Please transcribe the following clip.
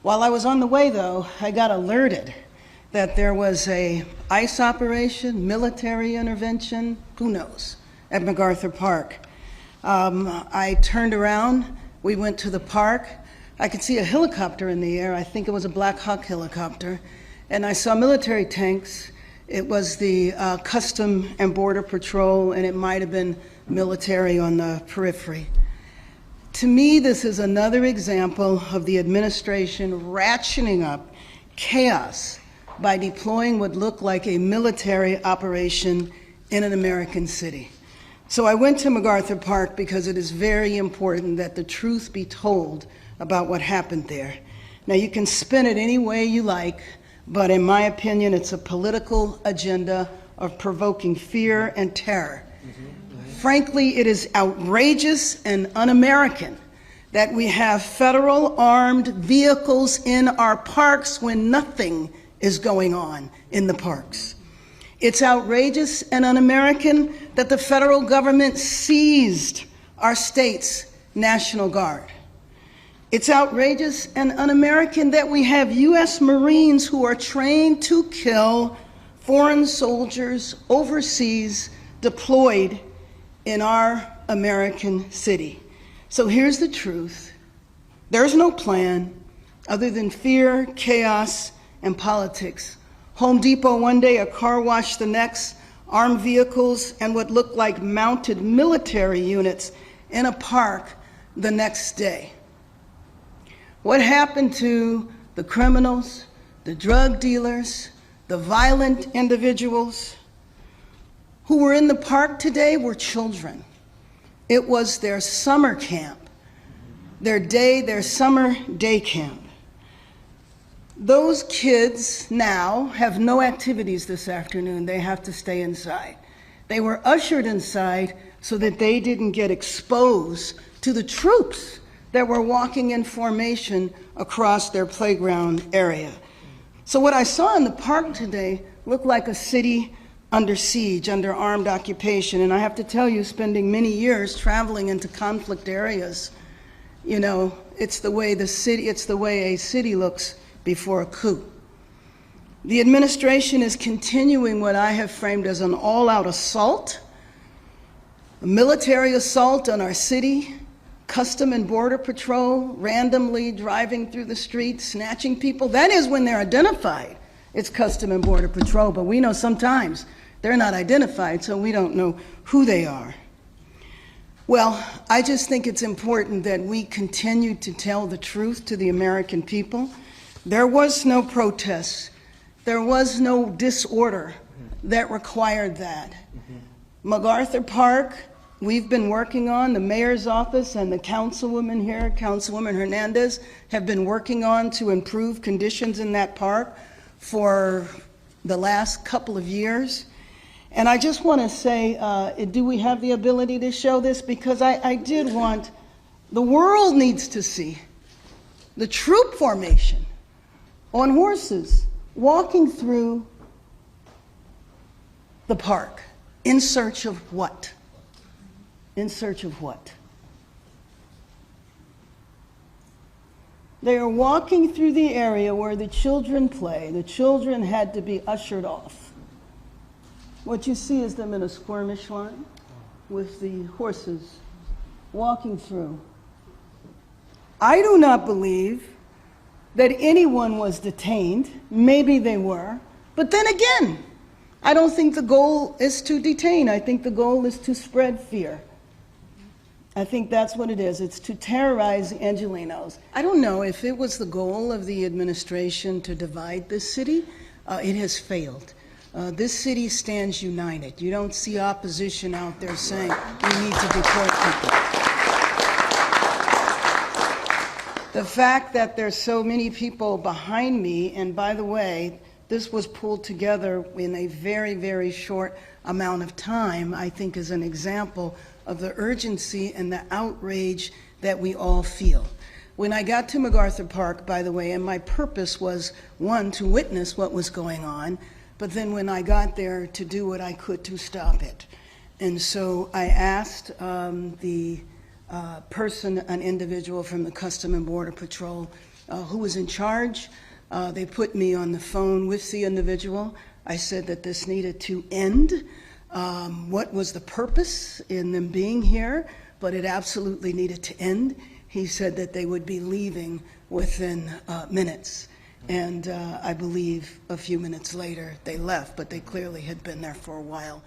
While I was on the way, though, I got alerted that there was a ICE operation, military intervention, who knows, at MacArthur Park. I turned around, we went to the park. I could see a helicopter in the air. I think it was a Black Hawk helicopter. And I saw military tanks. It was the Custom and Border Patrol, and it might have been military on the periphery. To me, this is another example of the administration ratcheting up chaos by deploying what looked like a military operation in an American city. So I went to MacArthur Park because it is very important that the truth be told about what happened there. Now, you can spin it any way you like, but in my opinion, it's a political agenda of provoking fear and terror. Frankly, it is outrageous and un-American that we have federal armed vehicles in our parks when nothing is going on in the parks. It's outrageous and un-American that the federal government seized our state's National Guard. It's outrageous and un-American that we have U.S. Marines who are trained to kill foreign soldiers overseas deployed in our American city. So here's the truth. There's no plan other than fear, chaos, and politics. Home Depot one day, a car wash the next, armed vehicles and what looked like mounted military units in a park the next day. What happened to the criminals, the drug dealers, the violent individuals who were in the park today were children. It was their summer camp, their summer day camp. Those kids now have no activities this afternoon. They have to stay inside. They were ushered inside so that they didn't get exposed to the troops that were walking in formation across their playground area. So what I saw in the park today looked like a city under siege, under armed occupation. And I have to tell you, spending many years traveling into conflict areas, you know, it's the way a city looks before a coup. The administration is continuing what I have framed as an all-out assault, a military assault on our city, Custom and Border Patrol randomly driving through the streets, snatching people. That is when they're identified. It's Custom and Border Patrol, but we know sometimes they're not identified, so we don't know who they are. Well, I just think it's important that we continue to tell the truth to the American people. There was no protest. There was no disorder that required that. MacArthur Park, we've been working on, the mayor's office and the councilwoman here, Councilwoman Hernandez, have been working on to improve conditions in that park for the last couple of years. And I just want to say, do we have the ability to show this? Because I did want, the world needs to see the troop formation on horses walking through the park in search of what? In search of what? They are walking through the area where the children play. The children had to be ushered off. What you see is them in a skirmish line with the horses walking through. I do not believe that anyone was detained. Maybe they were. But then again, I don't think the goal is to detain. I think the goal is to spread fear. I think that's what it is. It's to terrorize the Angelenos. I don't know if it was the goal of the administration to divide this city. It has failed. This city stands united. You don't see opposition out there saying we need to deport people. The fact that there's so many people behind me, and by the way, this was pulled together in a very, very short amount of time, I think is an example of the urgency and the outrage that we all feel. When I got to MacArthur Park, by the way, and my purpose was, one, to witness what was going on, but then when I got there, to do what I could to stop it. And so I asked the an individual from the Custom and Border Patrol who was in charge. They put me on the phone with the individual. I said that this needed to end. What was the purpose in them being here? But it absolutely needed to end. He said that they would be leaving within minutes. And I believe a few minutes later they left, but they clearly had been there for a while.